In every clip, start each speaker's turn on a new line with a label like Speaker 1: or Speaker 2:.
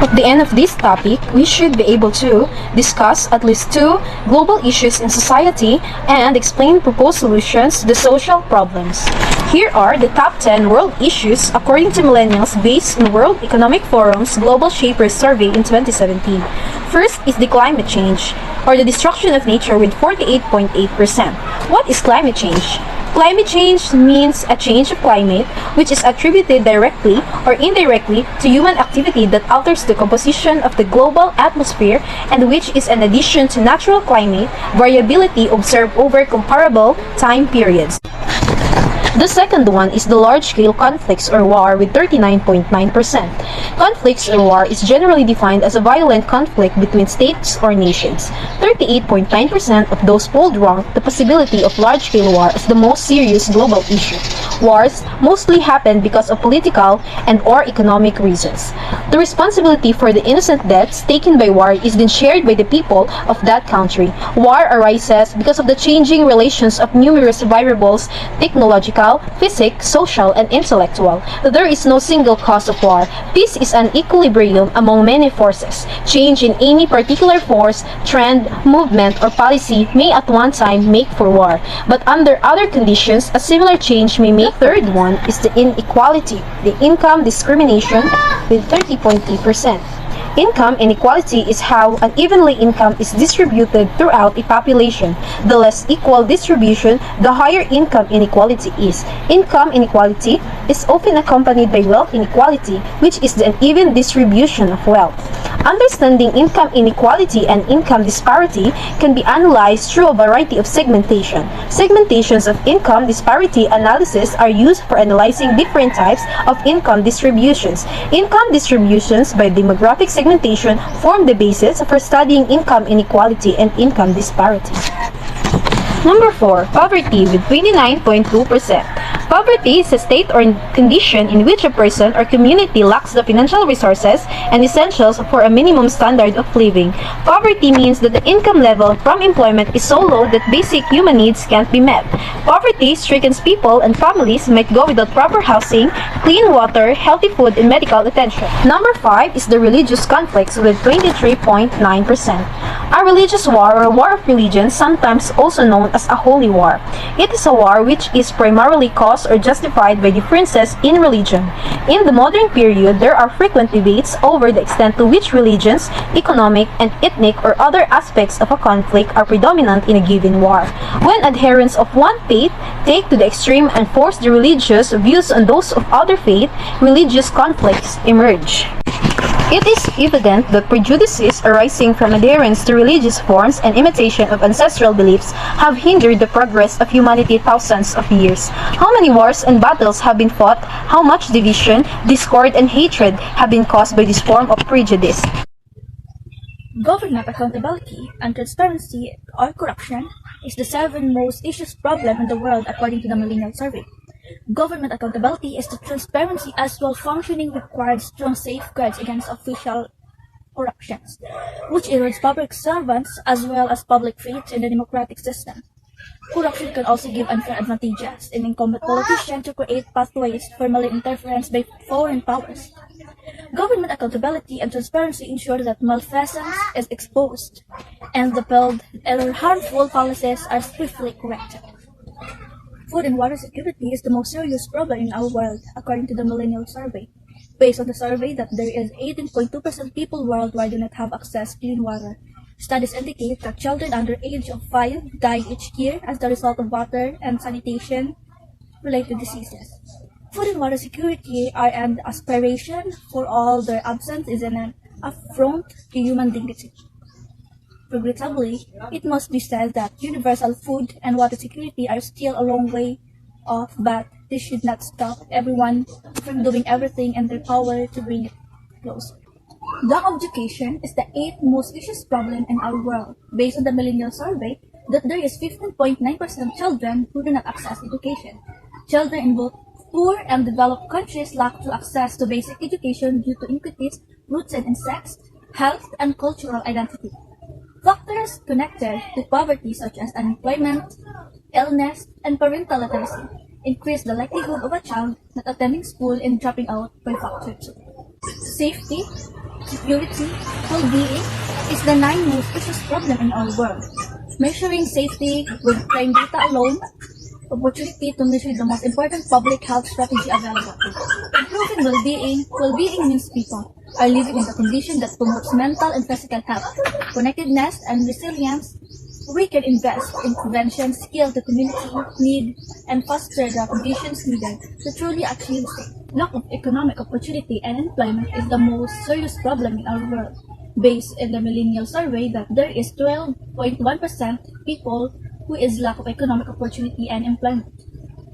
Speaker 1: At the end of this topic, we should be able to discuss at least two global issues in society and explain proposed solutions to the social problems. Here are the top 10 world issues according to millennials based on World Economic Forum's Global Shapers Survey in 2017. First is the climate change, or the destruction of nature with 48.8%. What is climate change? Climate change means a change of climate which is attributed directly or indirectly to human activity that alters the composition of the global atmosphere and which is an addition to natural climate variability observed over comparable time periods. The second one is the large-scale conflicts or war with 39.9%. Conflicts or war is generally defined as a violent conflict between states or nations. 38.9% of those polled rank the possibility of large-scale war as the most serious global issue. Wars mostly happen because of political and or economic reasons. The responsibility for the innocent deaths taken by war is then shared by the people of that country. War arises because of the changing relations of numerous variables, technological, physical, social, and intellectual. There is no single cause of war. Peace is an equilibrium among many forces. Change in any particular force, trend, movement, or policy may at one time make for war, but under other conditions, a similar change may make. The third one is the inequality, the income discrimination with 30.3%. Income inequality is how unevenly income is distributed throughout a population. The less equal distribution, the higher income inequality is. Income inequality is often accompanied by wealth inequality, which is the uneven distribution of wealth. Understanding income inequality and income disparity can be analyzed through a variety of segmentation. Segmentations of income disparity analysis are used for analyzing different types of income distributions. Income distributions by demographic segmentation form the basis for studying income inequality and income disparity. Number 4. Poverty with 29.2%. Poverty is a state or condition in which a person or community lacks the financial resources and essentials for a minimum standard of living. Poverty means that the income level from employment is so low that basic human needs can't be met. Poverty stricken people and families might go without proper housing, clean water, healthy food, and medical attention. Number 5 is the religious conflicts with 23.9%. A religious war or war of religion, sometimes also known as a holy war. It is a war which is primarily caused or justified by differences in religion. In the modern period, there are frequent debates over the extent to which religions, economic, and ethnic or other aspects of a conflict are predominant in a given war. When adherents of one faith take to the extreme and force the religious views on those of other faith, religious conflicts emerge. It is evident that prejudices arising from adherence to religious forms and imitation of ancestral beliefs have hindered the progress of humanity thousands of years. How many wars and battles have been fought? How much division, discord, and hatred have been caused by this form of prejudice?
Speaker 2: Government accountability and transparency or corruption is the 7th most issues problem in the world according to the Millennial Survey. Government accountability is the transparency as well functioning required strong safeguards against official corruptions, which erodes public servants as well as public faith in the democratic system. Corruption can also give unfair advantages in incumbent politicians to create pathways for malign interference by foreign powers. Government accountability and transparency ensure that malfeasance is exposed and the harmful policies are swiftly corrected. Food and water security is the most serious problem in our world, according to the Millennial Survey. Based on the survey that there is 18.2% people worldwide do not have access to clean water. Studies indicate that children under age of 5 die each year as the result of water and sanitation-related diseases. Food and water security are an aspiration, for all their absence is an affront to human dignity. Regrettably, it must be said that universal food and water security are still a long way off, but this should not stop everyone from doing everything in their power to bring it closer. Lack of education is the 8th most vicious problem in our world, based on the Millennial Survey that there is 15.9% children who do not access education. Children in both poor and developed countries lack access to basic education due to inequities rooted in sex, health, and cultural identity. Factors connected to poverty such as unemployment, illness, and parental literacy increase the likelihood of a child not attending school and dropping out by factor 2. Safety security, well-being is the 9 most precious problem in our world. Measuring safety with crime data alone, opportunity to measure the most important public health strategy available. Improving well-being means people are living in a condition that promotes mental and physical health, connectedness, and resilience. We can invest in prevention, skill the community need, and foster the conditions needed to truly achieve safety. Lack of economic opportunity and employment is the most serious problem in our world. Based in the millennial survey that there is 12.1% people who is lack of economic opportunity and employment.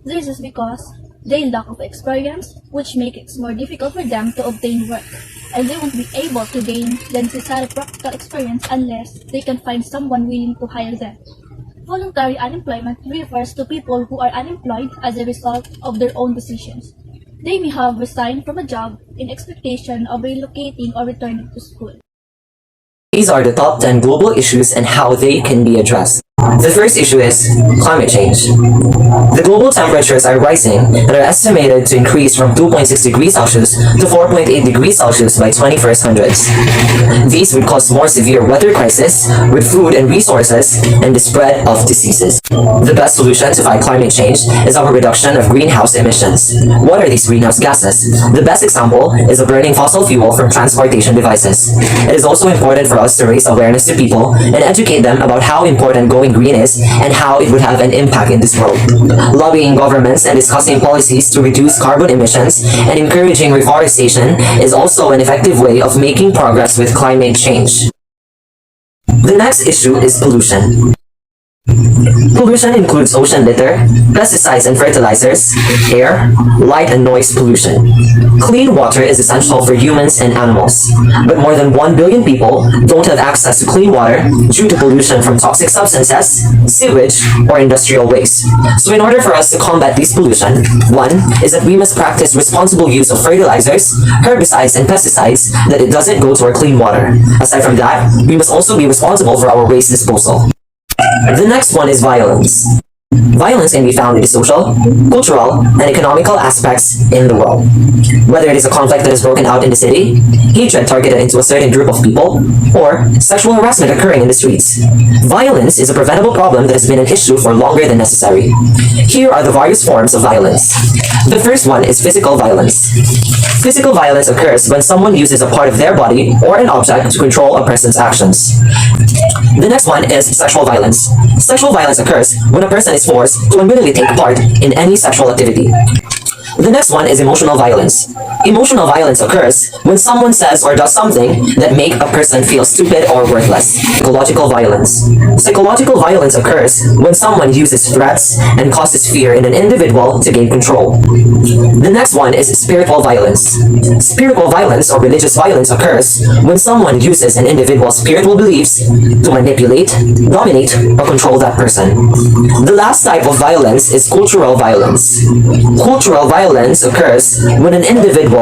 Speaker 2: This is because they lack of experience, which makes it more difficult for them to obtain work, and they won't be able to gain the necessary practical experience unless they can find someone willing to hire them. Voluntary unemployment refers to people who are unemployed as a result of their own decisions. They may have resigned from a job in expectation of relocating or returning to school.
Speaker 3: These are the top 10 global issues and how they can be addressed. The first issue is climate change. The global temperatures are rising and are estimated to increase from 2.6 degrees Celsius to 4.8 degrees Celsius by 2100s. These would cause more severe weather crisis with food and resources and the spread of diseases. The best solution to fight climate change is our reduction of greenhouse emissions. What are these greenhouse gases? The best example is the burning fossil fuel from transportation devices. It is also important for us to raise awareness to people and educate them about how important going green is and how it would have an impact in this world. Lobbying governments and discussing policies to reduce carbon emissions and encouraging reforestation is also an effective way of making progress with climate change. The next issue is pollution. Pollution includes ocean litter, pesticides and fertilizers, air, light and noise pollution. Clean water is essential for humans and animals, but more than 1 billion people don't have access to clean water due to pollution from toxic substances, sewage, or industrial waste. So in order for us to combat this pollution, one is that we must practice responsible use of fertilizers, herbicides, and pesticides that it doesn't go to our clean water. Aside from that, we must also be responsible for our waste disposal. The next one is violence. Violence can be found in the social, cultural, and economical aspects in the world. Whether it is a conflict that has broken out in the city, hatred targeted into a certain group of people, or sexual harassment occurring in the streets. Violence is a preventable problem that has been an issue for longer than necessary. Here are the various forms of violence. The first one is physical violence. Physical violence occurs when someone uses a part of their body or an object to control a person's actions. The next one is sexual violence. Sexual violence occurs when a person is forced to unwittingly take part in any sexual activity. The next one is emotional violence. Emotional violence occurs when someone says or does something that make a person feel stupid or worthless. Psychological violence. Psychological violence occurs when someone uses threats and causes fear in an individual to gain control. The next one is spiritual violence. Spiritual violence or religious violence occurs when someone uses an individual's spiritual beliefs to manipulate, dominate, or control that person. The last type of violence is cultural violence. Cultural violence occurs when an individual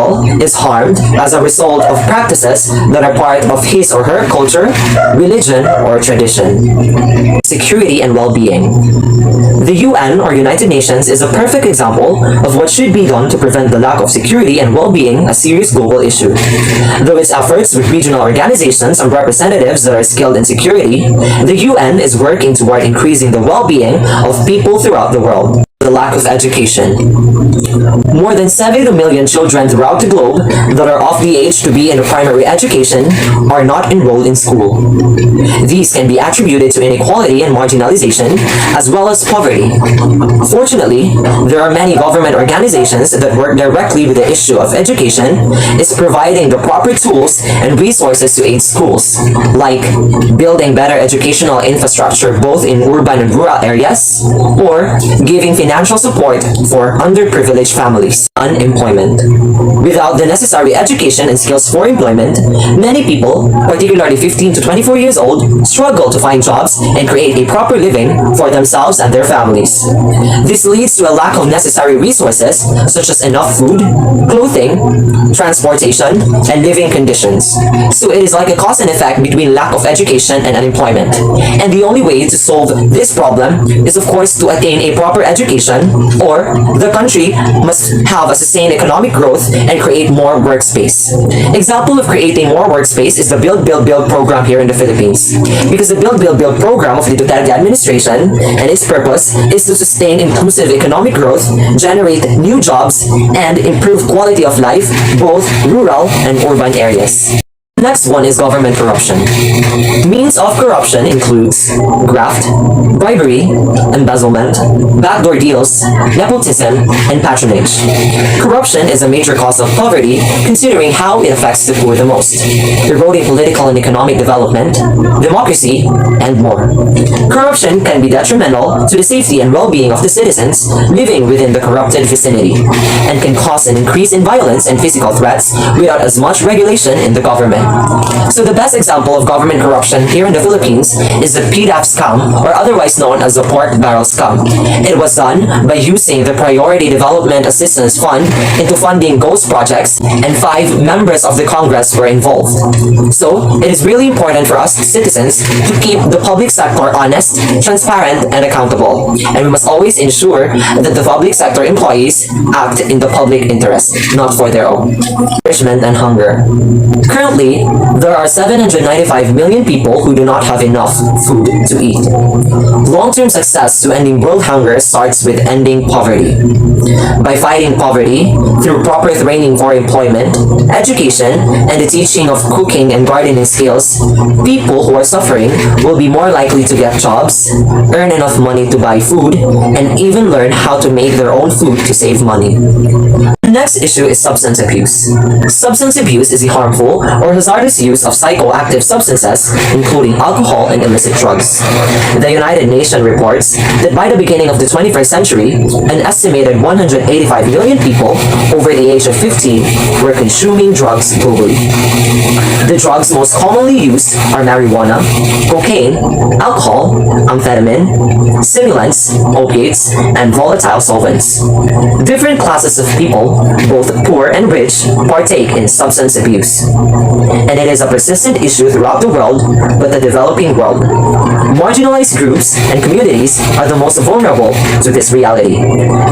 Speaker 3: is harmed as a result of practices that are part of his or her culture, religion, or tradition. Security and well-being. The UN, or United Nations, is a perfect example of what should be done to prevent the lack of security and well-being, a serious global issue. Though its efforts with regional organizations and representatives that are skilled in security, the UN is working toward increasing the well-being of people throughout the world. The lack of education. More than 70 million children throughout the globe that are of the age to be in primary education are not enrolled in school. These can be attributed to inequality and marginalization, as well as poverty. Fortunately, there are many government organizations that work directly with the issue of education, is providing the proper tools and resources to aid schools, like building better educational infrastructure both in urban and rural areas, or giving financial support for underprivileged families. Unemployment. Without the necessary education and skills for employment, many people, particularly 15 to 24 years old, struggle to find jobs and create a proper living for themselves and their families. This leads to a lack of necessary resources such as enough food, clothing, transportation, and living conditions. So it is like a cause and effect between lack of education and unemployment. And the only way to solve this problem is, of course, to attain a proper education population, or the country must have a sustained economic growth and create more workspace. Example of creating more workspace is the Build, Build, Build program here in the Philippines. Because the Build, Build, Build program of the Duterte administration and its purpose is to sustain inclusive economic growth, generate new jobs, and improve quality of life, both rural and urban areas. Next one is government corruption. Means of corruption includes graft, bribery, embezzlement, backdoor deals, nepotism, and patronage. Corruption is a major cause of poverty, considering how it affects the poor the most, eroding political and economic development, democracy, and more. Corruption can be detrimental to the safety and well-being of the citizens living within the corrupted vicinity, and can cause an increase in violence and physical threats without as much regulation in the government. So the best example of government corruption here in the Philippines is the PDAP scam, or otherwise known as the pork barrel scam. It was done by using the Priority Development Assistance Fund into funding ghost projects, and 5 members of the Congress were involved. So it is really important for us citizens to keep the public sector honest, transparent, and accountable. And we must always ensure that the public sector employees act in the public interest, not for their own. Nourishment and hunger. Currently, there are 795 million people who do not have enough food to eat. Long-term success to ending world hunger starts with ending poverty. By fighting poverty through proper training for employment, education, and the teaching of cooking and gardening skills, people who are suffering will be more likely to get jobs, earn enough money to buy food, and even learn how to make their own food to save money. The next issue is substance abuse. Substance abuse is the harmful or hazardous use of psychoactive substances, including alcohol and illicit drugs. The United Nations reports that by the beginning of the 21st century, an estimated 185 million people over the age of 15 were consuming drugs globally. The drugs most commonly used are marijuana, cocaine, alcohol, amphetamine, stimulants, opiates, and volatile solvents. Different classes of people, both poor and rich, partake in substance abuse. And it is a persistent issue throughout the world, but the developing world. Marginalized groups and communities are the most vulnerable to this reality.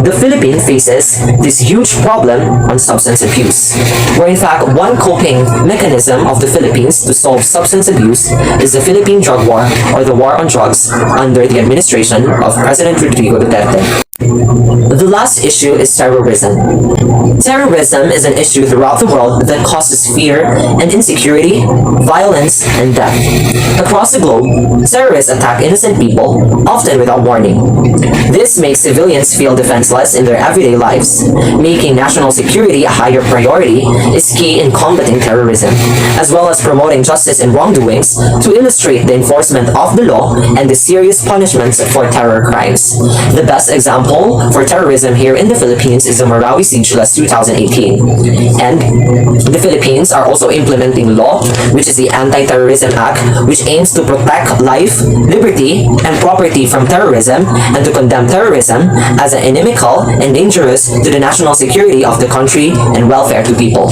Speaker 3: The Philippines faces this huge problem on substance abuse, where in fact one coping mechanism of the Philippines to solve substance abuse is the Philippine Drug War, or the War on Drugs, under the administration of President Rodrigo Duterte. The last issue is terrorism. Terrorism is an issue throughout the world that causes fear and insecurity, violence, and death. Across the globe, terrorists attack innocent people, often without warning. This makes civilians feel defenseless in their everyday lives. Making national security a higher priority is key in combating terrorism, as well as promoting justice in wrongdoings to illustrate the enforcement of the law and the serious punishments for terror crimes. The best example for terrorism here in the Philippines is the Marawi Siege last 2018. And the Philippines are also implementing law, which is the Anti-Terrorism Act, which aims to protect life, liberty, and property from terrorism, and to condemn terrorism as an inimical and dangerous to the national security of the country and welfare to people.